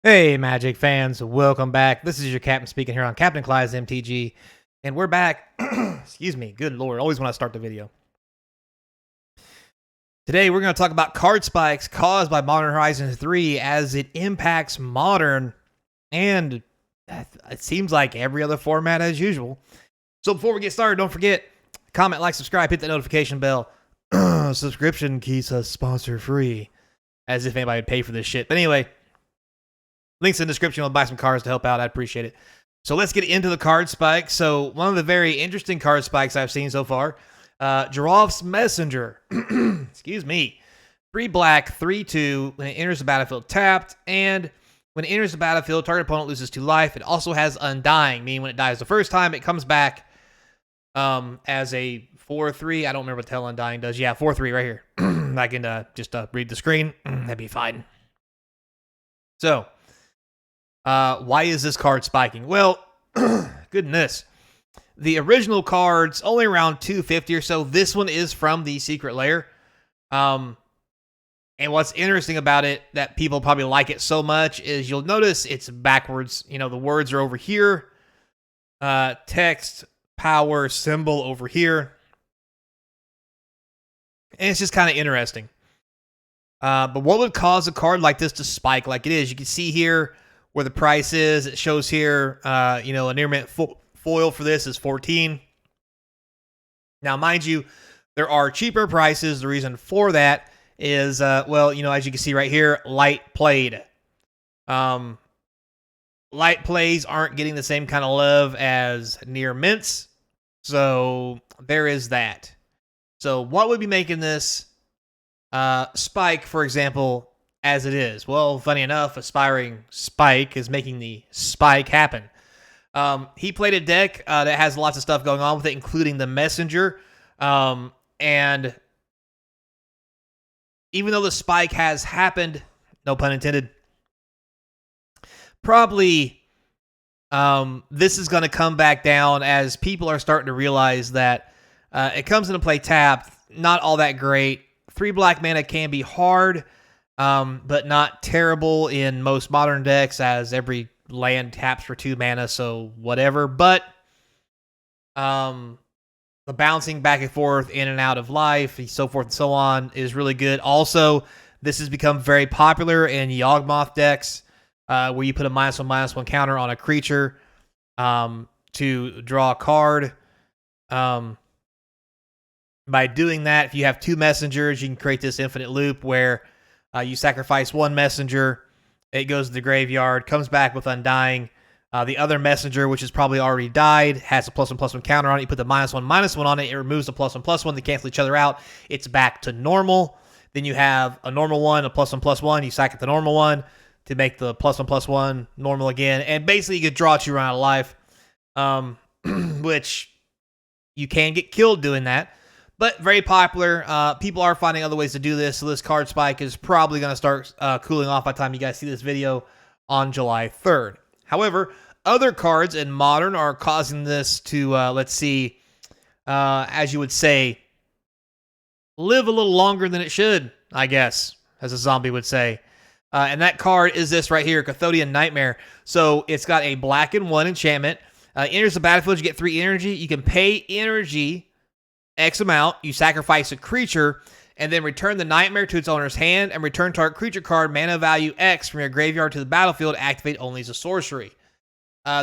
Hey, Magic fans, welcome back. This is your captain speaking here on Capnclydes MTG, and we're back. Excuse me, good lord, always when I start the video. Today, we're going to talk about card spikes caused by Modern Horizons 3 as it impacts Modern, and it seems like every other format as usual. So before we get started, don't forget, comment, like, subscribe, hit that notification bell. Subscription keeps us sponsor free, as if anybody would pay for this shit. But anyway, links in the description. I'll buy some cards to help out. I'd appreciate it. So let's get into the card spike. So one of the very interesting card spikes I've seen so far, Giraffe's Messenger. Excuse me. 3 black, 3/2. When it enters the battlefield tapped, and when it enters the battlefield, target opponent loses 2 life. It also has Undying, meaning when it dies the first time, it comes back as a 4/3. I don't remember what the hell Undying does. Yeah, 4/3 right here. I can just read the screen. That'd be fine. So, why is this card spiking? Well, goodness. The original card's only around 250 or so. This one is from the Secret Lair. And what's interesting about it, that people probably like it so much, is you'll notice it's backwards. You know, the words are over here. Text, power, symbol over here. And it's just kind of interesting. But what would cause a card like this to spike like it is? You can see here where the price is. It shows here, a near mint foil for this is 14. Now, mind you, there are cheaper prices. The reason for that is, as you can see right here, light played. Light plays aren't getting the same kind of love as near mints. So there is that. So what would be making this spike, for example, as it is? Well, funny enough, Aspiring Spike is making the spike happen. He played a deck that has lots of stuff going on with it, including the Messenger. And even though the spike has happened, no pun intended, probably this is going to come back down as people are starting to realize that it comes into play tapped, not all that great. 3 black mana can be hard, but not terrible in most modern decks, as every land taps for 2 mana, so whatever. But the bouncing back and forth, in and out of life, so forth and so on, is really good. Also, this has become very popular in Yawgmoth decks, where you put a -1/-1 counter on a creature to draw a card. By doing that, if you have 2 messengers, you can create this infinite loop where you sacrifice 1 messenger, it goes to the graveyard, comes back with Undying. The other messenger, which has probably already died, has a +1/+1 counter on it. You put the -1/-1 on it, it removes the +1/+1. They cancel each other out. It's back to normal. Then you have a normal one, a +1/+1. You sack at the normal one to make the +1/+1 normal again. And basically, you could draw 2 run out of life, which you can get killed doing that. But very popular. People are finding other ways to do this, so this card spike is probably going to start cooling off by the time you guys see this video on July 3rd. However, other cards in Modern are causing this to, as you would say, live a little longer than it should, I guess, as a zombie would say. And that card is this right here, Codian Nightmare. So it's got a black and 1 enchantment. Enters the battlefield, you get 3 energy. You can pay energy X amount, you sacrifice a creature, and then return the Nightmare to its owner's hand, and return target creature card mana value X from your graveyard to the battlefield, activate only as a sorcery.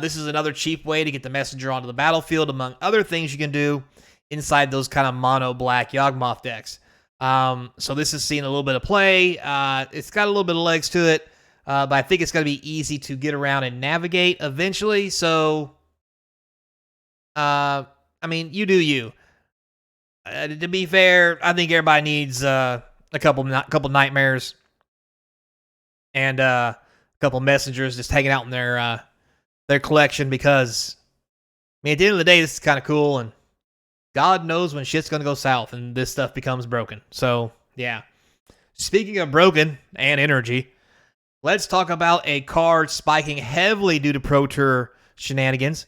This is another cheap way to get the Messenger onto the battlefield, among other things you can do inside those kind of mono-black Yawgmoth decks. So this is seeing a little bit of play. It's got a little bit of legs to it, but I think it's going to be easy to get around and navigate eventually, so, you do you. To be fair, I think everybody needs a couple nightmares and a couple messengers just hanging out in their collection, because at the end of the day, this is kind of cool, and God knows when shit's gonna go south and this stuff becomes broken. So yeah. Speaking of broken and energy, let's talk about a card spiking heavily due to Pro Tour shenanigans.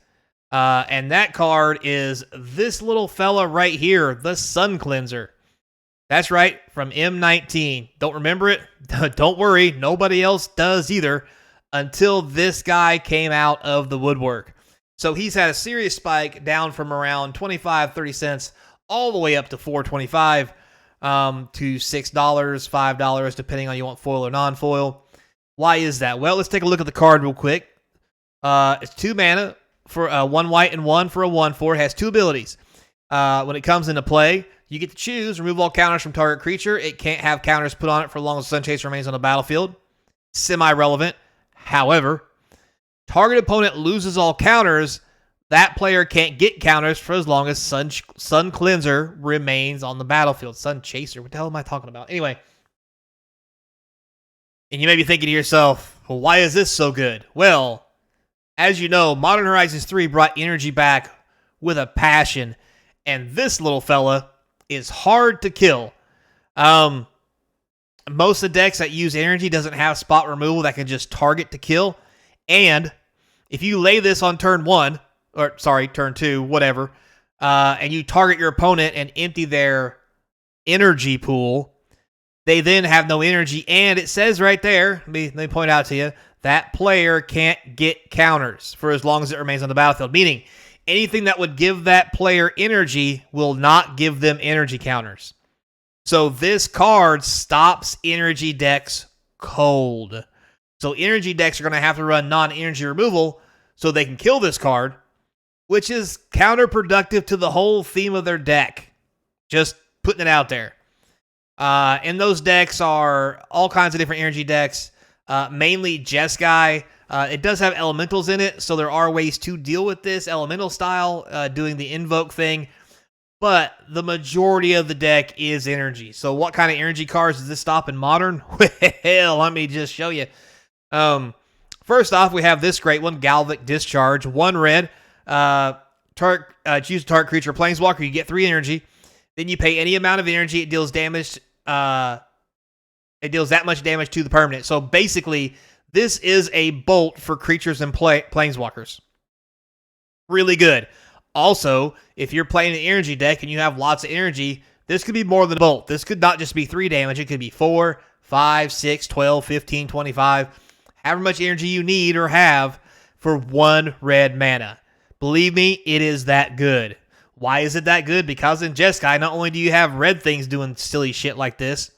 And that card is this little fella right here, the Sun Cleanser. That's right, from M19. Don't remember it? Don't worry, nobody else does either. until this guy came out of the woodwork. So he's had a serious spike down from around 25, 30 cents all the way up to $4.25 to $6, $5, depending on you want foil or non-foil. Why is that? Well, let's take a look at the card real quick. It's 2 mana for 1 white and 1 for a 1/4. It has 2 abilities. When it comes into play, you get to choose remove all counters from target creature. It can't have counters put on it for as long as Sun Chaser remains on the battlefield. Semi-relevant. However, target opponent loses all counters. That player can't get counters for as long as Sun Cleanser remains on the battlefield. Sun Chaser. What the hell am I talking about? Anyway. And you may be thinking to yourself, well, why is this so good? Well, as you know, Modern Horizons 3 brought energy back with a passion. And this little fella is hard to kill. Most of the decks that use energy doesn't have spot removal that can just target to kill. And if you lay this on turn 1, or sorry, turn 2, whatever, and you target your opponent and empty their energy pool, they then have no energy. And it says right there, let me point out to you, that player can't get counters for as long as it remains on the battlefield. Meaning, anything that would give that player energy will not give them energy counters. So this card stops energy decks cold. So energy decks are going to have to run non-energy removal so they can kill this card, which is counterproductive to the whole theme of their deck. Just putting it out there. And those decks are all kinds of different energy decks, mainly Jeskai. It does have elementals in it, so there are ways to deal with this elemental style, doing the invoke thing. But the majority of the deck is energy. So what kind of energy cards does this stop in Modern? Well, let me just show you. First off, we have this great one, Galvic Discharge. 1 red. Choose a target creature or planeswalker. You get 3 energy. Then you pay any amount of energy. It deals damage. It deals that much damage to the permanent. So basically, this is a bolt for creatures and planeswalkers. Really good. Also, if you're playing an energy deck and you have lots of energy, this could be more than a bolt. This could not just be 3 damage. It could be 4, 5, 6, 12, 15, 25. However much energy you need or have for 1 red mana. Believe me, it is that good. Why is it that good? Because in Jeskai, not only do you have red things doing silly shit like this,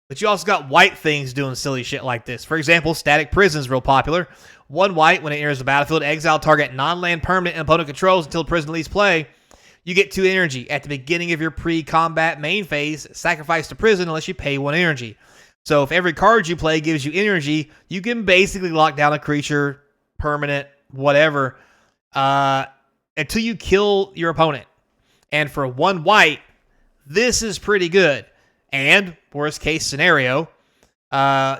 but you also got white things doing silly shit like this. For example, Static Prison is real popular. 1 white, when it enters the battlefield, exile target non-land permanent and opponent controls until prison leaves play. You get 2 energy. At the beginning of your pre-combat main phase, sacrifice to prison unless you pay 1 energy. So if every card you play gives you energy, you can basically lock down a creature, permanent, whatever, until you kill your opponent. And for 1 white, this is pretty good. And, worst case scenario,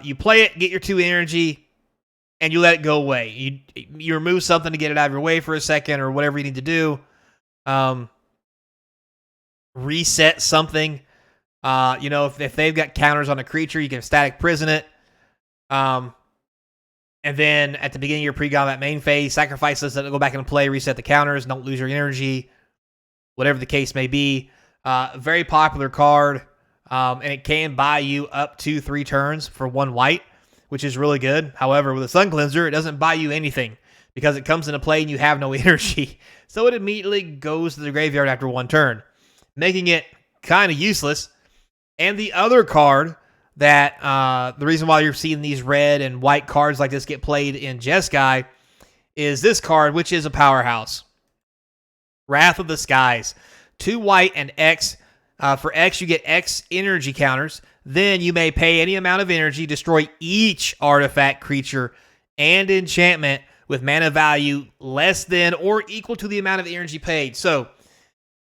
you play it, get your 2 energy, and you let it go away. You remove something to get it out of your way for a second or whatever you need to do. Reset something. If they've got counters on a creature, you can Static Prison it. And then at the beginning of your pre-combat main phase, sacrifice this, let it go back into play, reset the counters, don't lose your energy, whatever the case may be. Very popular card. And it can buy you up to 3 turns for 1 white, which is really good. However, with a Sun Cleanser, it doesn't buy you anything because it comes into play and you have no energy. So it immediately goes to the graveyard after 1 turn, making it kind of useless. And the other card that the reason why you're seeing these red and white cards like this get played in Jeskai is this card, which is a powerhouse. Wrath of the Skies. 2 white and X. For X, you get X energy counters. Then you may pay any amount of energy, destroy each artifact, creature, and enchantment with mana value less than or equal to the amount of energy paid. So,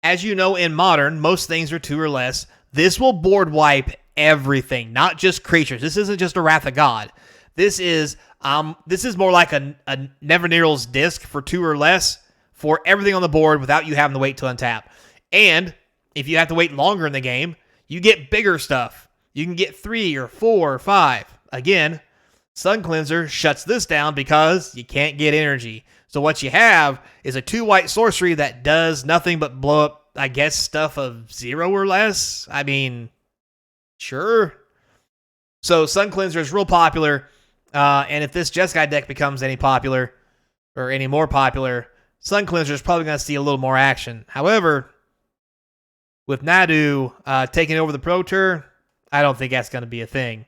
as you know, in Modern, most things are 2 or less. This will board wipe everything, not just creatures. This isn't just a Wrath of God. This is more like a Nevernearl's Disc for 2 or less for everything on the board without you having to wait to untap. And if you have to wait longer in the game, you get bigger stuff. You can get 3 or 4 or 5. Again, Sun Cleanser shuts this down because you can't get energy. So what you have is a 2 white sorcery that does nothing but blow up, I guess, stuff of 0 or less. I mean, sure. So Sun Cleanser is real popular. And if this Jeskai deck becomes any popular or any more popular, Sun Cleanser is probably going to see a little more action. However, with Nadu taking over the Pro Tour, I don't think that's going to be a thing.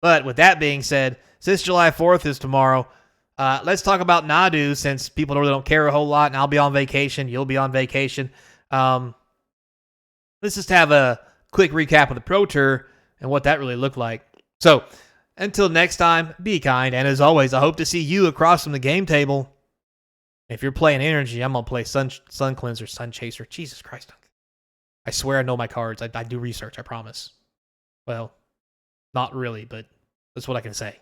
But with that being said, since July 4th is tomorrow, let's talk about Nadu since people really don't care a whole lot, and I'll be on vacation. You'll be on vacation. Let's just have a quick recap of the Pro Tour and what that really looked like. So, until next time, be kind, and as always, I hope to see you across from the game table. If you're playing Energy, I'm going to play Sun Cleanser, Sun Chaser. Jesus Christ. I swear I know my cards. I do research, I promise. Well, not really, but that's what I can say.